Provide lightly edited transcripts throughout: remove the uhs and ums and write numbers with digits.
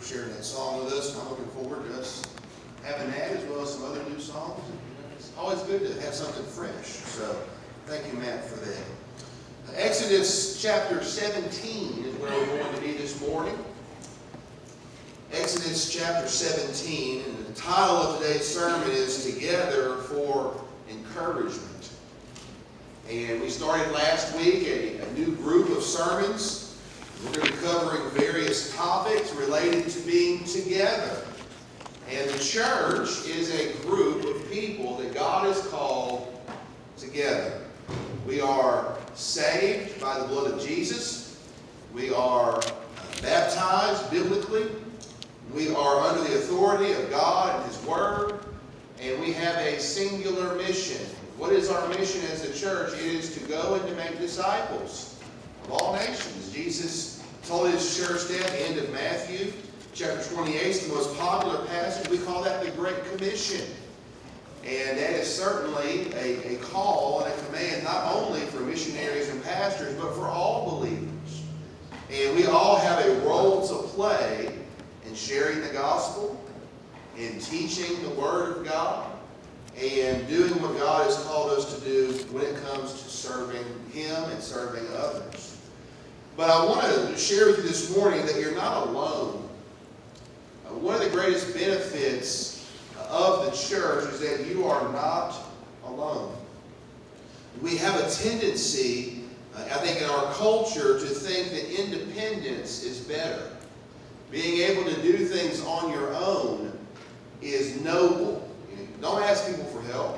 for sharing that song with us. And I'm looking forward to us having that as well as some other new songs. It's always good to have something fresh. So thank you, Matt, for that. Exodus chapter 17 is where we're going to be this morning. Exodus chapter 17, and the title of today's sermon is Together for Encouragement. And we started last week a new group of sermons. We're going to be covering various topics related to being together. And the church is a group of people that God has called together. We are saved by the blood of Jesus. We are baptized biblically. We are under the authority of God and His Word. And we have a singular mission. What is our mission as a church? It is to go and to make disciples of all nations. Jesus told His church that at the end of Matthew chapter 28 is the most popular passage. We call that the Great Commission. And that is certainly a call and a command not only for missionaries and pastors, but for all believers. And we all have a role to play in sharing the gospel, in teaching the Word of God, and doing what God has called us to do when it comes to serving Him and serving others. But I want to share with you this morning that you're not alone. One of the greatest benefits of the church is that you are not alone. We have a tendency, I think in our culture, to think that independence is better. Being able to do things on your own is noble. Don't ask people for help.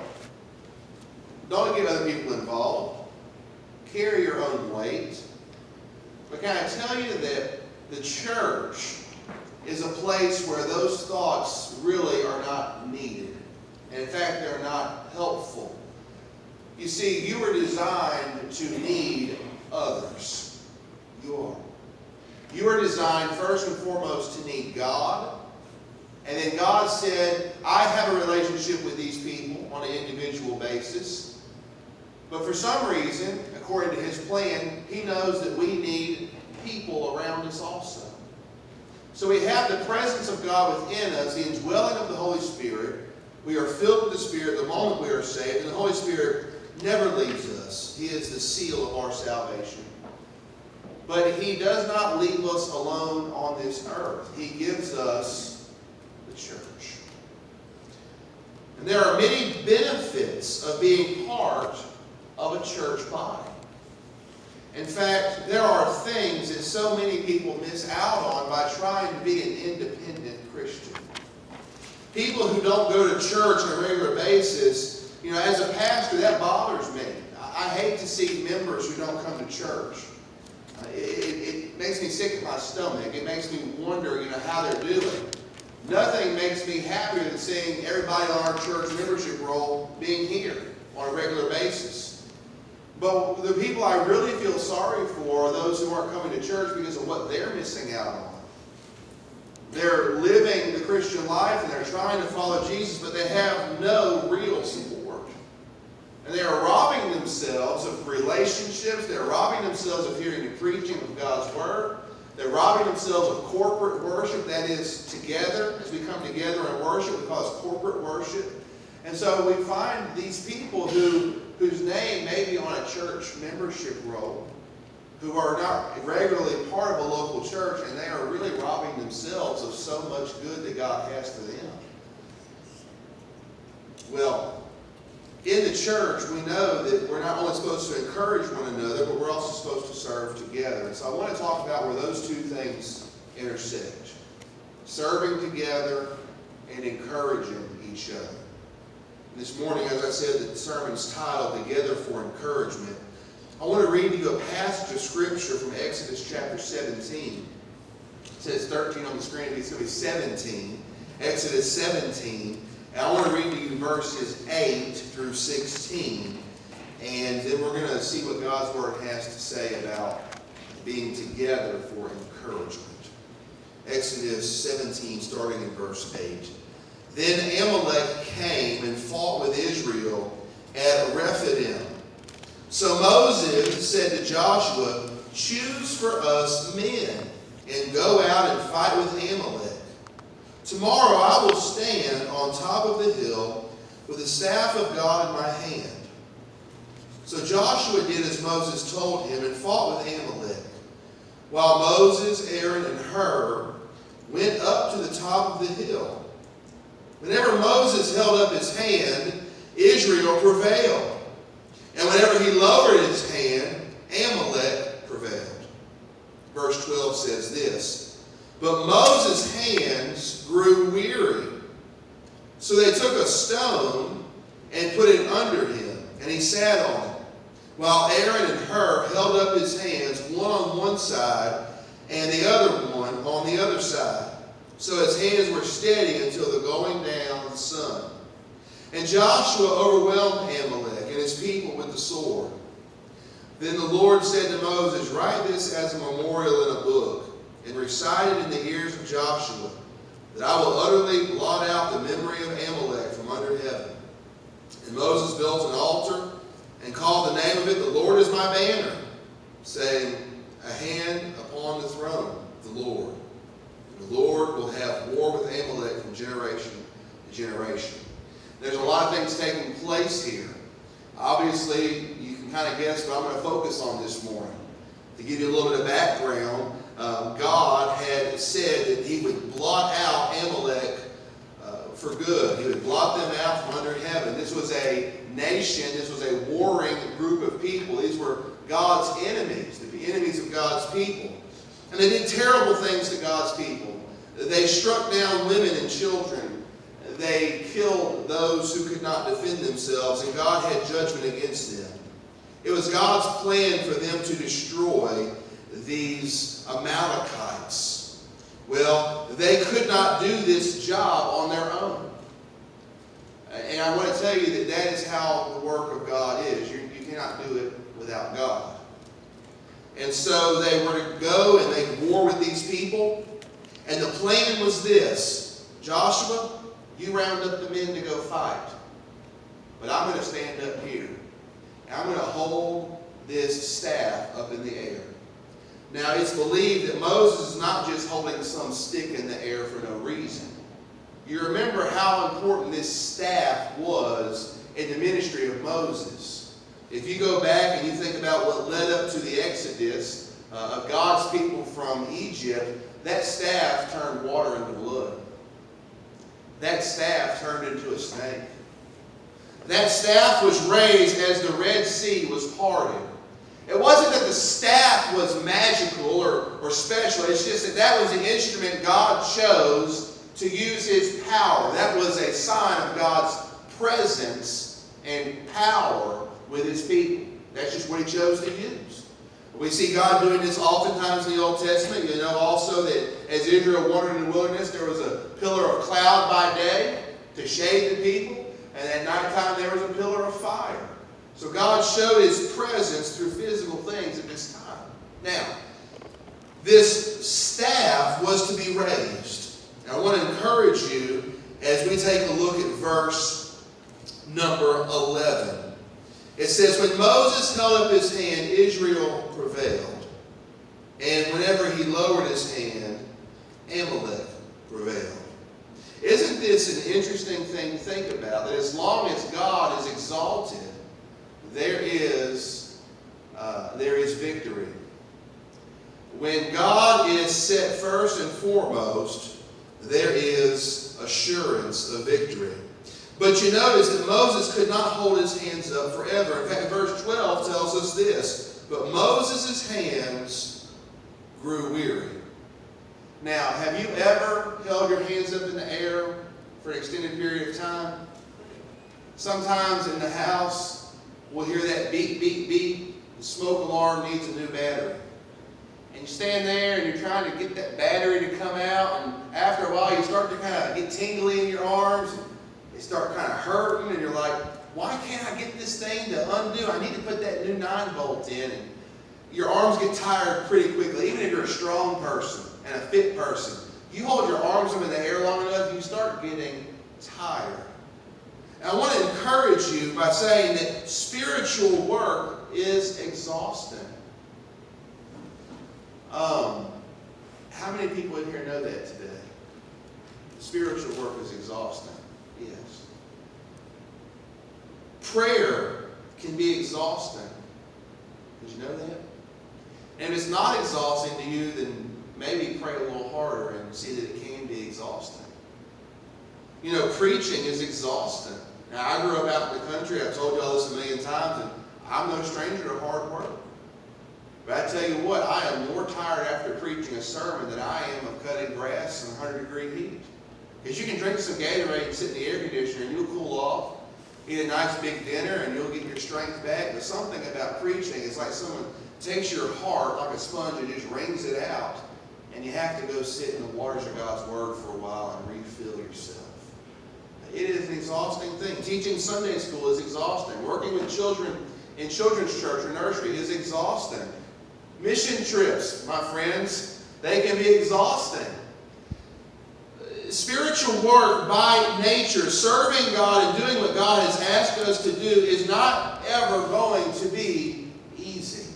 Don't get other people involved. Carry your own weight. But can I tell you that the church is a place where those thoughts really are not needed. And in fact, they're not helpful. You see, you were designed to need others. You are. You are designed first and foremost to need God. And then God said, I have a relationship with these people on an individual basis. But for some reason, according to His plan, He knows that we need people around us also. So we have the presence of God within us, the indwelling of the Holy Spirit. We are filled with the Spirit the moment we are saved, and the Holy Spirit never leaves us. He is the seal of our salvation. But He does not leave us alone on this earth. He gives us the church. And there are many benefits of being part of a church body. In fact, there are things that so many people miss out on by trying to be an independent Christian. People who don't go to church on a regular basis, as a pastor, that bothers me. I hate to see members who don't come to church. It makes me sick to my stomach. It makes me wonder, how they're doing. Nothing makes me happier than seeing everybody on our church membership roll being here on a regular basis. But the people I really feel sorry for are those who aren't coming to church because of what they're missing out on. They're living the Christian life and they're trying to follow Jesus, but they have no real support. And they are robbing themselves of relationships. They're robbing themselves of hearing the preaching of God's Word. They're robbing themselves of corporate worship, that is, together. As we come together and worship, we call it corporate worship. And so we find these people whose name may be on a church membership roll, who are not regularly part of a local church, and they are really robbing themselves of so much good that God has for them. Well, in the church, we know that we're not only supposed to encourage one another, but we're also supposed to serve together. And so I want to talk about where those two things intersect. Serving together and encouraging each other. This morning, as I said, the sermon's titled, Together for Encouragement. I want to read to you a passage of Scripture from Exodus chapter 17. It says 13 on the screen, it's going to be 17. Exodus 17. And I want to read to you verses 8 through 16. And then we're going to see what God's Word has to say about being together for encouragement. Exodus 17, starting in verse 8. Then Amalek came and fought with Israel at Rephidim. So Moses said to Joshua, choose for us men and go out and fight with Amalek. Tomorrow I will stand on top of the hill with the staff of God in my hand. So Joshua did as Moses told him and fought with Amalek, while Moses, Aaron, and Hur went up to the top of the hill. Whenever Moses held up his hand, Israel prevailed. And whenever he lowered his hand, Amalek prevailed. Verse 12 says this, but Moses' hands grew weary. So they took a stone and put it under him, and he sat on it, while Aaron and Hur held up his hands, one on one side and the other one on the other side. So his hands were steady until the going down of the sun. And Joshua overwhelmed Amalek and his people with the sword. Then the Lord said to Moses, write this as a memorial in a book, and recite it in the ears of Joshua, that I will utterly blot out the memory of Amalek from under heaven. And Moses built an altar and called the name of it, the Lord is my banner, saying, a hand upon the throne, the Lord. And the Lord will have war with Amalek from generation to generation. There's a lot of things taking place here. Obviously, you can kind of guess what I'm going to focus on this morning. To give you a little bit of background, God had said that he would blot out Amalek for good. He would blot them out from under heaven. This was a nation, this was a warring group of people. These were God's enemies, the enemies of God's people. And they did terrible things to God's people. They struck down women and children. They killed those who could not defend themselves, and God had judgment against them. It was God's plan for them to destroy these Amalekites. Well, they could not do this job on their own. And I want to tell you that that is how the work of God is. You cannot do it without God. And so they were to go and make war with these people. And the plan was this: Joshua, you round up the men to go fight. But I'm going to stand up here. And I'm going to hold this staff up in the air. Now, it's believed that Moses is not just holding some stick in the air for no reason. You remember how important this staff was in the ministry of Moses. If you go back and you think about what led up to the Exodus of God's people from Egypt, that staff turned water into blood. That staff turned into a snake. That staff was raised as the Red Sea was parted. It wasn't that the staff was magical or special. It's just that that was the instrument God chose to use his power. That was a sign of God's presence and power with his people. That's just what he chose to use. We see God doing this oftentimes in the Old Testament. You know also that as Israel wandered in the wilderness, there was a pillar of cloud by day to shade the people, and at nighttime there was a pillar of fire. So God showed his presence through physical things at this time. Now, this staff was to be raised. And I want to encourage you as we take a look at verse number 11. It says, when Moses held up his hand, Israel prevailed. And whenever he lowered his hand, Amalek prevailed. Isn't this an interesting thing to think about? That as long as God is exalted, there is victory. When God is set first and foremost, there is assurance of victory. But you notice that Moses could not hold his hands up forever. In fact, verse 12 tells us this: but Moses' hands grew weary. Now, have you ever held your hands up in the air for an extended period of time? Sometimes in the house, we'll hear that beep, beep, beep. The smoke alarm needs a new battery. And you stand there and you're trying to get that battery to come out, and after a while you start to kind of get tingly in your arms. They start kind of hurting, and you're like, why can't I get this thing to undo? I need to put that new 9-volt in. And your arms get tired pretty quickly. Even if you're a strong person and a fit person, you hold your arms up in the air long enough, you start getting tired. And I want to encourage you by saying that spiritual work is exhausting. How many people in here know that today? Spiritual is exhausting. Yes. Prayer can be exhausting. Did you know that? And if it's not exhausting to you, then maybe pray a little harder and see that it can be exhausting. You know, preaching is exhausting. Now, I grew up out in the country. I've told you all this a million times, and I'm no stranger to hard work. But I tell you what, I am more tired after preaching a sermon than I am of cutting grass in 100-degree heat. Because you can drink some Gatorade and sit in the air conditioner and you'll cool off, eat a nice big dinner, and you'll get your strength back. But something about preaching is like someone takes your heart like a sponge and just wrings it out. And you have to go sit in the waters of God's Word for a while and refill yourself. It is an exhausting thing. Teaching Sunday school is exhausting. Working with children in children's church or nursery is exhausting. Mission trips, my friends, they can be exhausting. Spiritual work by nature, serving God and doing what God has asked us to do is not ever going to be easy.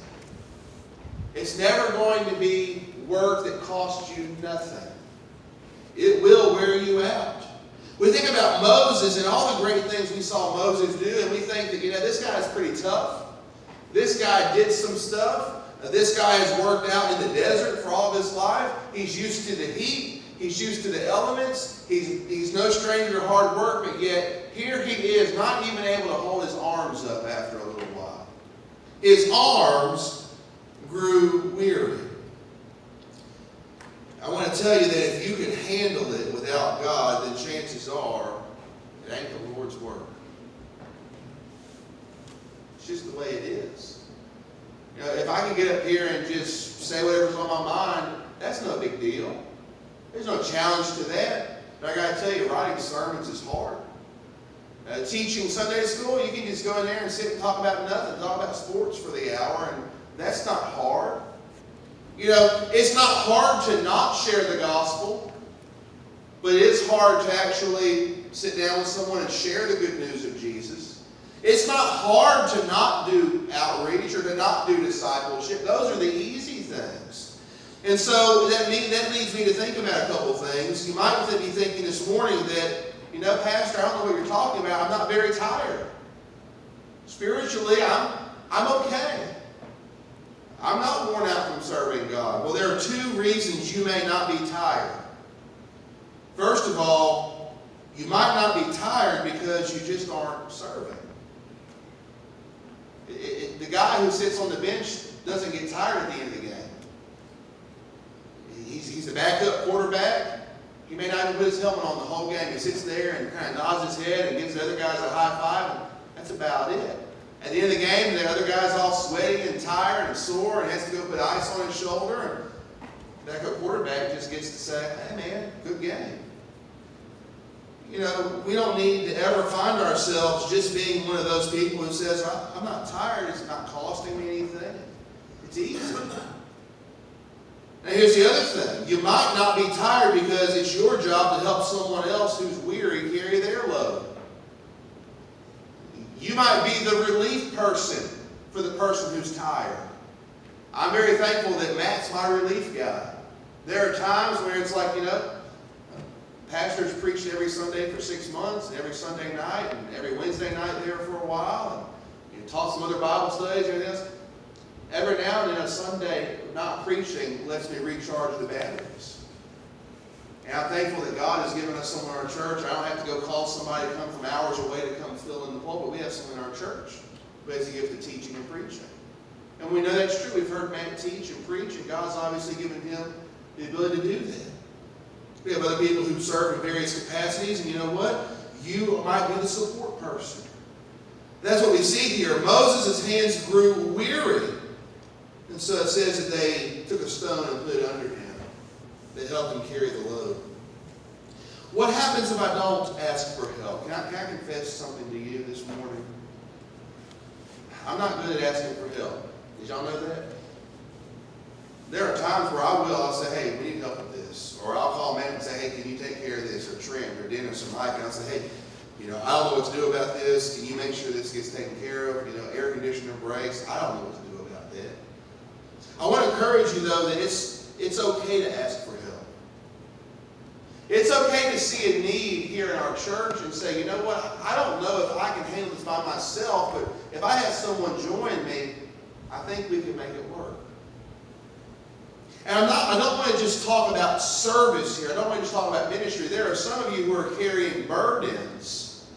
It's never going to be work that costs you nothing. It will wear you out. We think about Moses and all the great things we saw Moses do, and we think that, this guy is pretty tough. This guy did some stuff. This guy has worked out in the desert for all of his life. He's used to the heat. He's used to the elements. He's no stranger to hard work, but yet here he is, not even able to hold his arms up after a little while. His arms grew weary. I want to tell you that if you can handle it without God, then chances are it ain't the Lord's work. It's just the way it is. If I can get up here and just say whatever's on my mind, that's no big deal. There's no challenge to that. But I got to tell you, writing sermons is hard. Teaching Sunday school, you can just go in there and sit and talk about nothing, talk about sports for the hour, and that's not hard. It's not hard to not share the gospel, but it is hard to actually sit down with someone and share the good news of Jesus. It's not hard to not do outreach or to not do discipleship. Those are the easy things. And so that leads me to think about a couple things. You might be thinking this morning that, Pastor, I don't know what you're talking about. I'm not very tired. Spiritually, I'm okay. I'm not worn out from serving God. Well, there are two reasons you may not be tired. First of all, you might not be tired because you just aren't serving. The guy who sits on the bench doesn't get tired at the end of the game. He's a backup quarterback. He may not even put his helmet on the whole game. He sits there and kind of nods his head and gives the other guys a high five. And that's about it. At the end of the game, the other guy's all sweaty and tired and sore and has to go put ice on his shoulder. And the backup quarterback just gets to say, hey man, good game. We don't need to ever find ourselves just being one of those people who says, I'm not tired, it's not costing me anything. It's easy. Now here's the other thing. You might not be tired because it's your job to help someone else who's weary carry their load. You might be the relief person for the person who's tired. I'm very thankful that Matt's my relief guy. There are times where it's like, pastors preached every Sunday for 6 months, and every Sunday night, and every Wednesday night there for a while, and taught some other Bible studies and everything else. Every now and then a Sunday not preaching lets me recharge the batteries. And I'm thankful that God has given us someone in our church. I don't have to go call somebody to come from hours away to come fill in the pulpit. We have someone in our church who has the gift of teaching and preaching. And we know that's true. We've heard Matt teach and preach, and God's obviously given him the ability to do that. We have other people who serve in various capacities, and you know what? You might be the support person. That's what we see here. Moses' hands grew weary. And so it says that they took a stone and put it under him. They helped him carry the load. What happens if I don't ask for help? Can I confess something to you this morning? I'm not good at asking for help. Did y'all know that? There are times where I'll say, hey, we need help with this. Or I'll call Matt and say, hey, can you take care of this? Or Trent, or Dennis, or Mike. And I'll say, hey, I don't know what to do about this. Can you make sure this gets taken care of? Air conditioner breaks. I don't know what to do about that. I want to encourage you, though, that it's okay to ask for help. It's okay to see a need here in our church and say, you know what, I don't know if I can handle this by myself, but if I have someone join me, I think we can make it work. And I don't want to just talk about service here. I don't want to just talk about ministry. There are some of you who are carrying burdens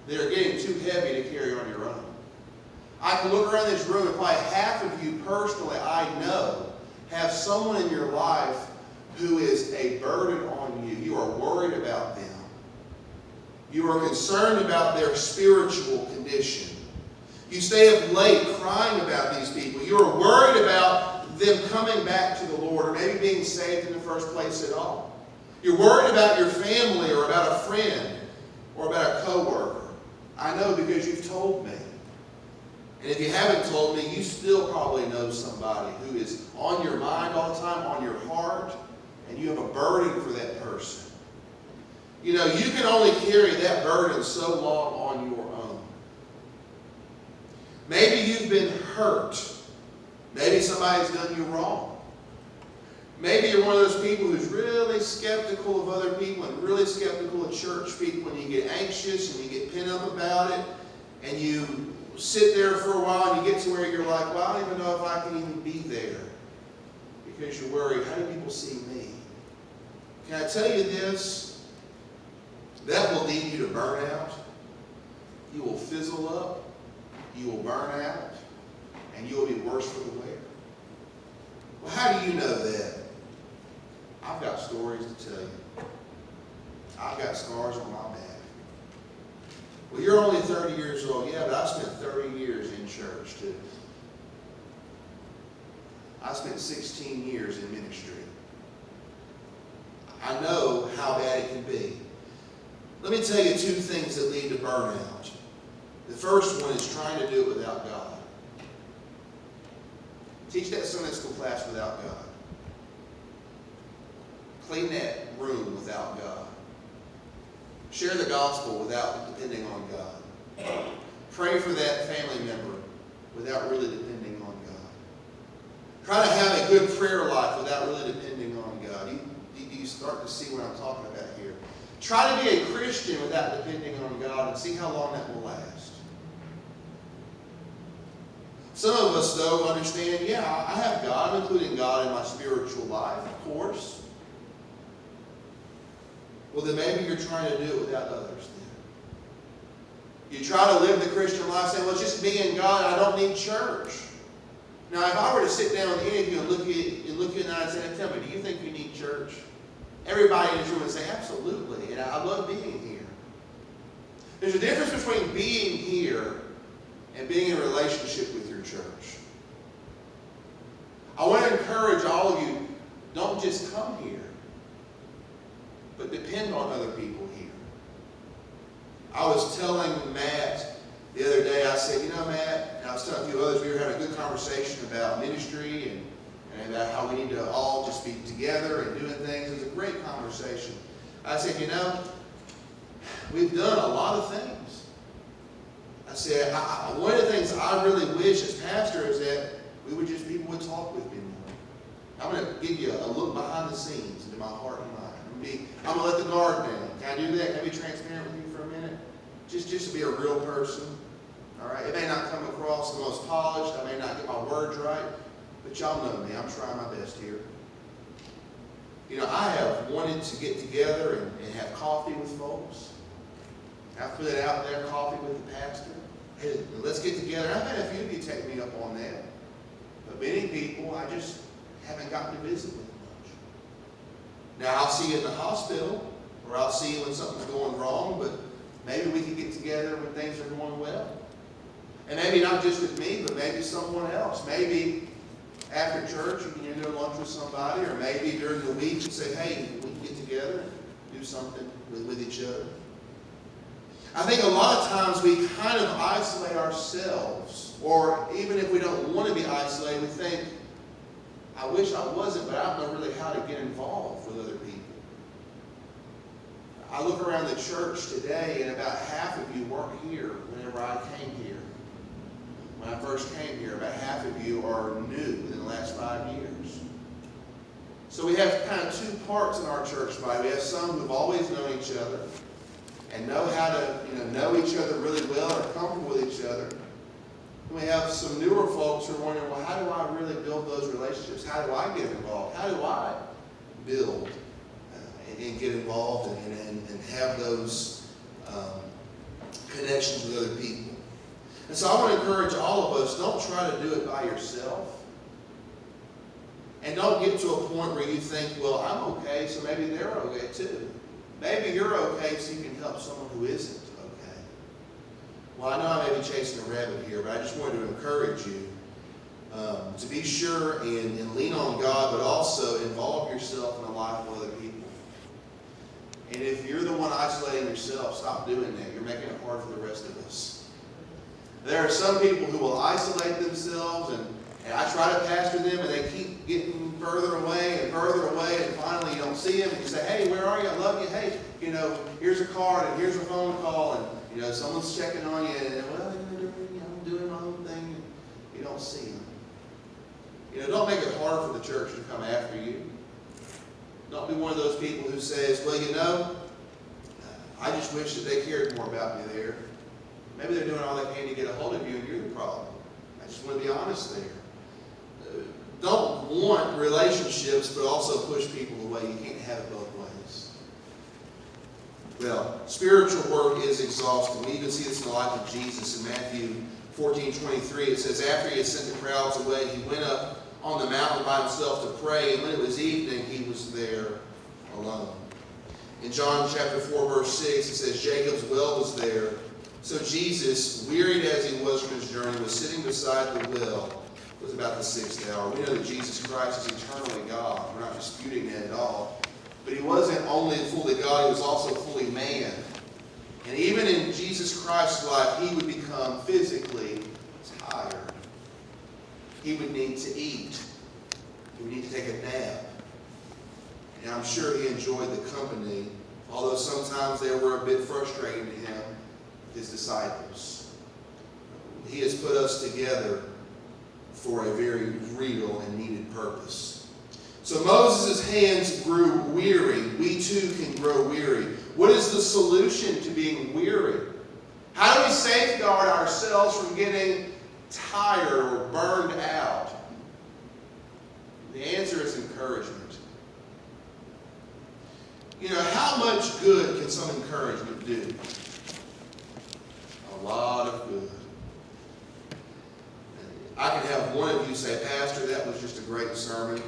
that are getting too heavy to carry on your own. I can look around this room and probably half of you personally I know have someone in your life who is a burden on you. You are worried about them. You are concerned about their spiritual condition. You stay up late crying about these people. You are worried about them coming back to the Lord or maybe being saved in the first place at all. You're worried about your family or about a friend or about a coworker. I know because you've told me. And if you haven't told me, you still probably know somebody who is on your mind all the time, on your heart, and you have a burden for that person. You know, you can only carry that burden so long on your own. Maybe you've been hurt. Maybe somebody's done you wrong. Maybe you're one of those people who's really skeptical of other people and really skeptical of church people, and you get anxious and you get pent up about it, and you sit there for a while and you get to where you're like, well, I don't even know if I can even be there because you're worried, how do people see me? Can I tell you this? That will lead you to burnout. You will fizzle up. You will burn out. And you will be worse for the wear. Well, how do you know that? I've got stories to tell you. I've got scars on my back. Well, you're only 30 years old. Yeah, but I spent 30 years in church too. I spent 16 years in ministry. I know how bad it can be. Let me tell you two things that lead to burnout. The first one is trying to do it without God. Teach that Sunday school class without God. Clean that room without God. Share the gospel without depending on God. Pray for that family member without really depending on God. Try to have a good prayer life without really depending on God. You start to see what I'm talking about here. Try to be a Christian without depending on God and see how long that will last. Some of us, though, understand, yeah, I have God. I'm including God in my spiritual life, of course. Well, then maybe you're trying to do it without others then. You try to live the Christian life saying, well, it's just me and God, I don't need church. Now, if I were to sit down with any of you and look you in the eye and say, tell me, do you think you need church? Everybody in this room would say, absolutely, and I love being here. There's a difference between being here and being in a relationship with your church. I want to encourage all of you, don't just come here, but depend on other people here. I was telling Matt the other day, I said, you know, Matt, and I was telling a few others, we were having a good conversation about ministry and about how we need to all just be together and doing things. It was a great conversation. I said, you know, we've done a lot of things. I said, one of the things I really wish as pastor is that people would talk with me more. I'm going to give you a look behind the scenes into my heart and mind. I'm going to let the guard down. Can I do that? Can I be transparent with you for a minute? Just to be a real person. All right? It may not come across the most polished. I may not get my words right. But y'all know me. I'm trying my best here. You know, I have wanted to get together and have coffee with folks. I put it out there, coffee with the pastor. Hey, let's get together. I've had a few of you take me up on that. But many people, I just haven't gotten to visit with much. Now, I'll see you in the hospital, or I'll see you when something's going wrong, but maybe we can get together when things are going well. And maybe not just with me, but maybe someone else. Maybe after church, you can go to lunch with somebody, or maybe during the week you say, hey, we can get together and do something with each other. I think a lot of times we kind of isolate ourselves, or even if we don't want to be isolated, we think, I wish I wasn't, but I don't know really how to get involved with other people. I look around the church today, and about half of you weren't here whenever I came here. When I first came here, about half of you are new within the last 5 years. So we have kind of two parts in our church body. We have some who've always known each other and know how to know each other really well, are comfortable with each other. And we have some newer folks who are wondering, well, how do I really build those relationships? How do I get involved? How do I build and get involved and have those connections with other people? And so I want to encourage all of us, don't try to do it by yourself. And don't get to a point where you think, well, I'm okay, so maybe they're okay too. Maybe you're okay so you can help someone who isn't okay. Well, I know I may be chasing a rabbit here, but I just wanted to encourage you to be sure and lean on God, but also involve yourself in the life of other people. And if you're the one isolating yourself, stop doing that. You're making it hard for the rest of us. There are some people who will isolate themselves, and I try to pastor them, and they keep getting further away, and finally you don't see them, and you say, hey, where are you? I love you. Hey, here's a card, and here's a phone call, and someone's checking on you, and well, I'm doing my own thing, and you don't see them. Don't make it hard for the church to come after you. Don't be one of those people who says, well, I just wish that they cared more about me there. Maybe they're doing all they can to get a hold of you, and you're the problem. I just want to be honest there. Don't want relationships, but also push people away. You can't have it both ways. Well, spiritual work is exhausting. We even see this in the life of Jesus in Matthew 14:23. It says, after he had sent the crowds away, he went up on the mountain by himself to pray, and when it was evening, he was there alone. In John chapter 4, verse 6, it says, Jacob's well was there. So Jesus, wearied as he was from his journey, was sitting beside the well. It was about the 6th hour. We know that Jesus Christ is eternally God. We're not disputing that at all. But he wasn't only fully God, he was also fully man. And even in Jesus Christ's life, he would become physically tired. He would need to eat. He would need to take a nap. And I'm sure he enjoyed the company, although sometimes they were a bit frustrating to him, his disciples. He has put us together for a very real and needed purpose. So Moses' hands grew weary. We too can grow weary. What is the solution to being weary? How do we safeguard ourselves from getting tired or burned out? The answer is encouragement. How much good can some encouragement do? A lot of good. I can have one of you say, Pastor, that was just a great sermon.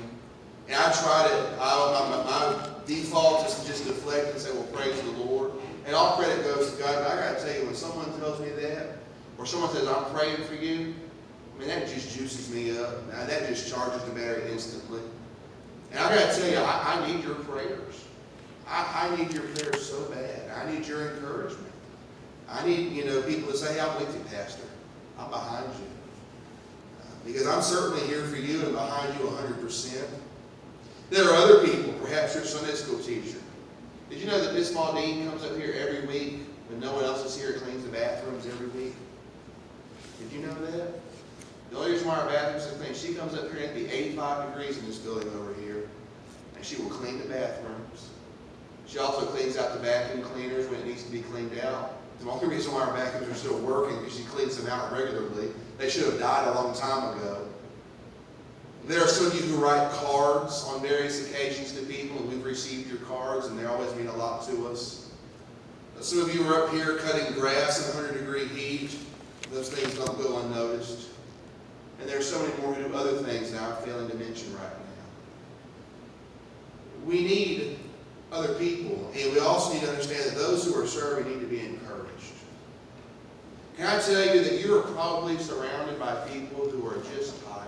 And I try to, my default is to just deflect and say, well, praise the Lord. And all credit goes to God. But I got to tell you, when someone tells me that, or someone says, I'm praying for you, that just juices me up. Now, that just charges the battery instantly. And I got to tell you, I need your prayers. I need your prayers so bad. I need your encouragement. I need, people to say, hey, I'm with you, Pastor. I'm behind you. Because I'm certainly here for you and behind you 100%. There are other people, perhaps your Sunday school teacher. Did you know that Miss Maudine comes up here every week when no one else is here, cleans the bathrooms every week? Did you know that? The only reason why our bathrooms are clean, she comes up here and it'd be 85 degrees in this building over here, and she will clean the bathrooms. She also cleans out the vacuum cleaners when it needs to be cleaned out. The only reason why our vacuums are still working is she cleans them out regularly. They should have died a long time ago. There are some of you who write cards on various occasions to people, and we've received your cards, and they always mean a lot to us. Some of you are up here cutting grass in 100-degree heat. Those things don't go unnoticed. And there are so many more who do other things now I'm failing to mention right now. We need other people, and we also need to understand that those who are serving need to be encouraged. Can I tell you that you are probably surrounded by people who are just tired?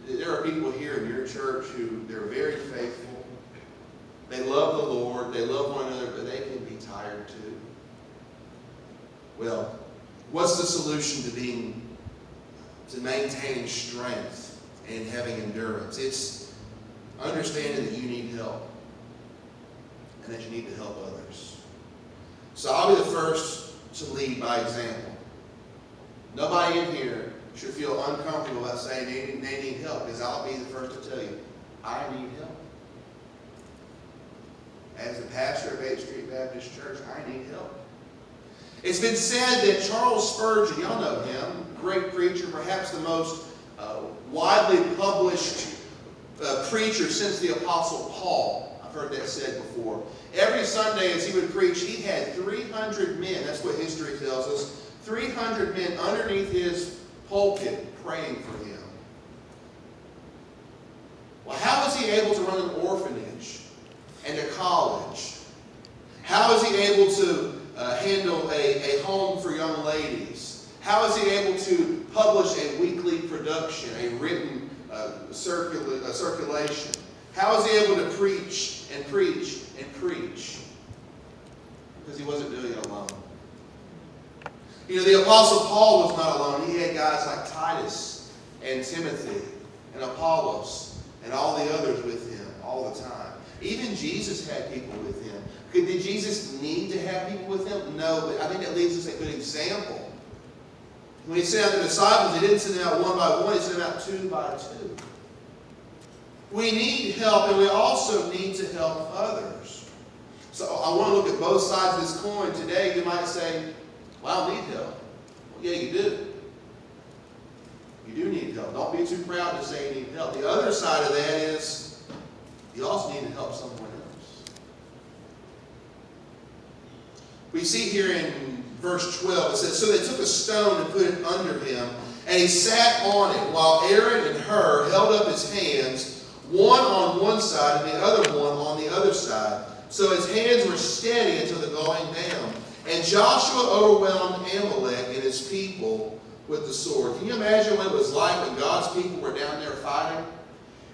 There are people here in your church who they're very faithful. They love the Lord. They love one another, but they can be tired too. Well, what's the solution to maintaining strength and having endurance? It's understanding that you need help and that you need to help others. So I'll be the first to lead by example. Nobody in here should feel uncomfortable about saying they need help, because I'll be the first to tell you, I need help. As the pastor of 8th Street Baptist Church, I need help. It's been said that Charles Spurgeon, y'all know him, great preacher, perhaps the most widely published preacher since the Apostle Paul. I've heard that said before. Every Sunday as he would preach, he had 300 men, that's what history tells us, 300 men underneath his pulpit praying for him. Well, how was he able to run an orphanage and a college? How is he able to handle a home for young ladies? How is he able to publish a weekly production, a written circulation? How is he able to preach and preach and preach? Because he wasn't doing it alone. You know, the Apostle Paul was not alone. He had guys like Titus and Timothy and Apollos and all the others with him all the time. Even Jesus had people with him. Did Jesus need to have people with him? No, but I think that leaves us a good example. When he sent out the disciples, he didn't send them out one by one, he sent them out 2 by 2. We need help, and we also need to help others. So I want to look at both sides of this coin. Today you might say, well, I don't need help. Well, yeah, you do. You do need help. Don't be too proud to say you need help. The other side of that is you also need to help someone else. We see here in verse 12, it says, so they took a stone and put it under him, and he sat on it, while Aaron and Hur held up his hands, one on one side and the other one on the other side. So his hands were steady until the going down. And Joshua overwhelmed Amalek and his people with the sword. Can you imagine what it was like when God's people were down there fighting?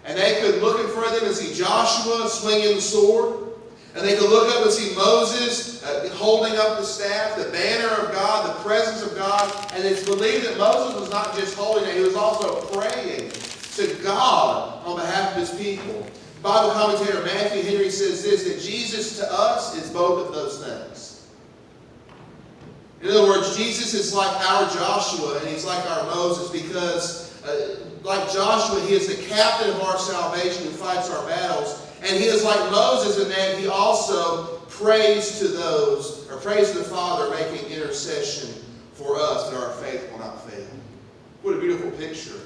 And they could look in front of them and see Joshua swinging the sword. And they could look up and see Moses holding up the staff, the banner of God, the presence of God. And it's believed that Moses was not just holding it, he was also praying to God on behalf of his people. Bible commentator Matthew Henry says this, that Jesus to us is both of those things. In other words, Jesus is like our Joshua and he's like our Moses because like Joshua, he is the captain of our salvation who fights our battles. And he is like Moses in that he also prays to those, or prays to the Father, making intercession for us that our faith will not fail. What a beautiful picture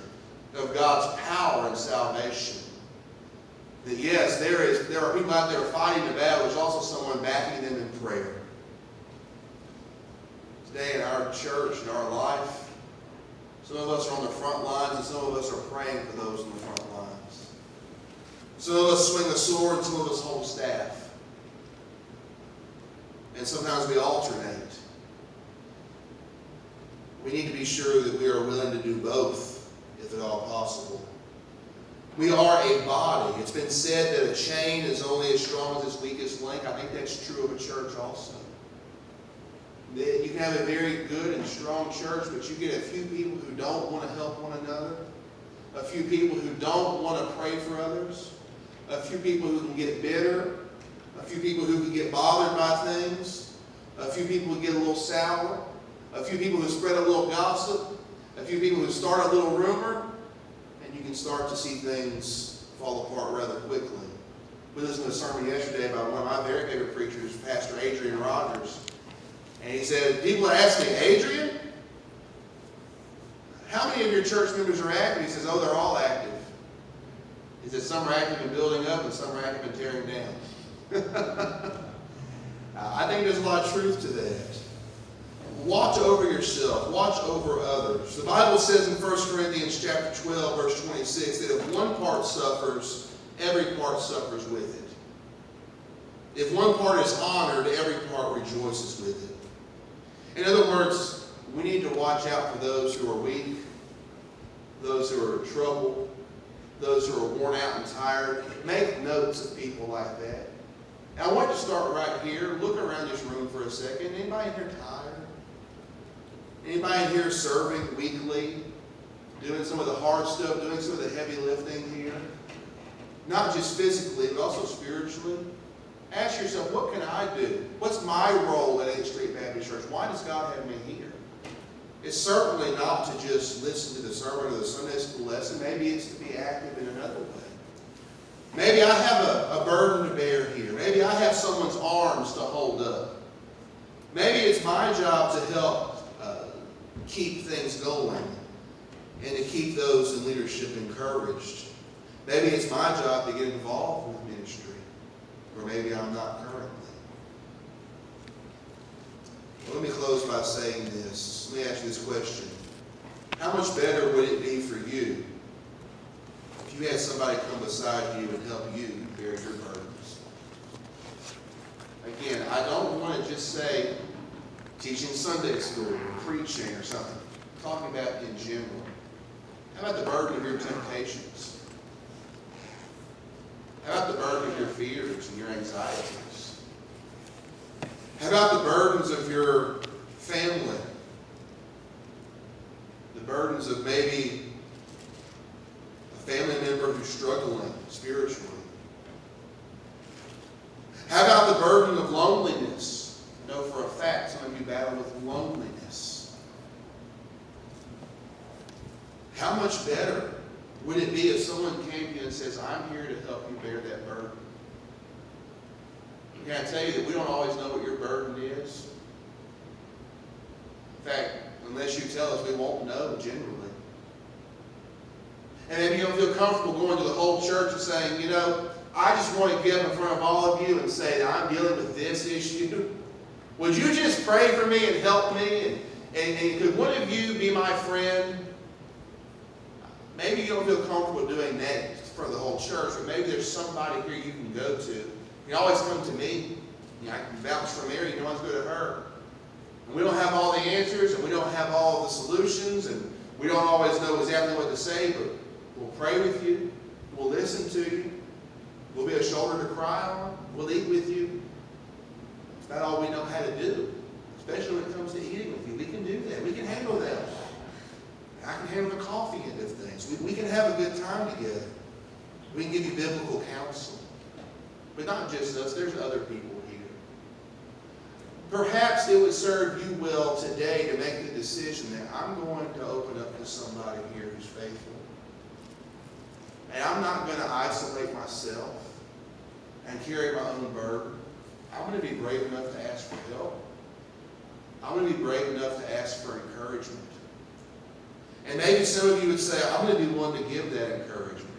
of God's power and salvation. That yes, there are people out there fighting the battle, there's also someone backing them in prayer. Today in our church, in our life, some of us are on the front lines and some of us are praying for those in the front lines. Some of us swing a sword and some of us hold staff. And sometimes we alternate. We need to be sure that we are willing to do both, if at all possible. We are a body. It's been said that a chain is only as strong as its weakest link. I think that's true of a church also. You can have a very good and strong church, but you get a few people who don't want to help one another, a few people who don't want to pray for others, a few people who can get bitter, a few people who can get bothered by things, a few people who get a little sour, a few people who spread a little gossip, a few people who start a little rumor, and you can start to see things fall apart rather quickly. We listened to a sermon yesterday by one of my very favorite preachers, Pastor Adrian Rogers. And he said, people are asking, Adrian, how many of your church members are active? He says, oh, they're all active. He says, some are active in building up and some are active in tearing down. I think there's a lot of truth to that. Watch over yourself. Watch over others. The Bible says in 1 Corinthians chapter 12, verse 26, that if one part suffers, every part suffers with it. If one part is honored, every part rejoices with it. In other words, we need to watch out for those who are weak, those who are in trouble, those who are worn out and tired. Make notes of people like that. Now, I want to start right here. Look around this room for a second. Anybody in here tired? Anybody in here serving weekly? Doing some of the hard stuff, doing some of the heavy lifting here? Not just physically, but also spiritually. Ask yourself, what can I do? What's my role at 8th Street Baptist Church? Why does God have me here? It's certainly not to just listen to the sermon or the Sunday school lesson. Maybe it's to be active in another way. Maybe I have a burden to bear here. Maybe I have someone's arms to hold up. Maybe it's my job to help keep things going and to keep those in leadership encouraged. Maybe it's my job to get involved with ministry, or maybe I'm not currently. Well, let me close by saying this. Let me ask you this question. How much better would it be for you if you had somebody come beside you and help you bear your burdens? Again, I don't want to just say teaching Sunday school or preaching or something. I'm talking about in general. How about the burden of your temptations? How about the burden of your fears and your anxieties? How about the burdens of your family? The burdens of maybe a family member who's struggling spiritually. How about the burden of loneliness? I know for a fact some of you battle with loneliness. How much better would it be if someone came to you and says, I'm here to help you bear that burden? Can I tell you that we don't always know what your burden is? In fact, unless you tell us, we won't know generally. And maybe you don't feel comfortable going to the whole church and saying, you know, I just want to get up in front of all of you and say that I'm dealing with this issue. Would you just pray for me and help me? And could one of you be my friend? Maybe you don't feel comfortable doing that for the whole church, but maybe there's somebody here you can go to. You can always come to me. You know, I can vouch for Mary. You can always go to her. And we don't have all the answers, and we don't have all the solutions, and we don't always know exactly what to say, but we'll pray with you. We'll listen to you. We'll be a shoulder to cry on. We'll eat with you. It's not all we know how to do, especially when it comes to eating with you. We can do that. We can handle that. I can handle the coffee end of things. We can have a good time together. We can give you biblical counsel. But not just us. There's other people here. Perhaps it would serve you well today to make the decision that I'm going to open up to somebody here who's faithful. And I'm not going to isolate myself and carry my own burden. I'm going to be brave enough to ask for help. I'm going to be brave enough to ask for encouragement. And maybe some of you would say, I'm going to be willing to give that encouragement.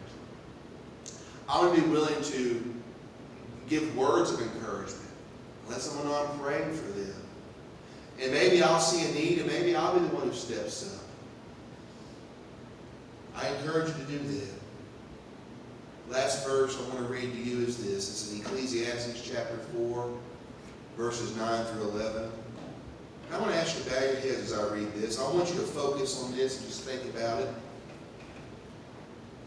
I'm going to be willing to give words of encouragement. Let someone know I'm praying for them. And maybe I'll see a need, and maybe I'll be the one who steps up. I encourage you to do that. Last verse I want to read to you is this. It's in Ecclesiastes chapter 4, verses 9 through 11. And I want to ask you to bow your heads as I read this. I want you to focus on this and just think about it.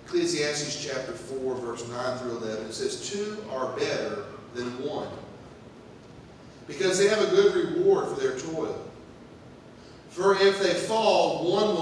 Ecclesiastes chapter 4, verse 9 through 11. It says, 2 are better than 1, because they have a good reward for their toil. For if they fall, one will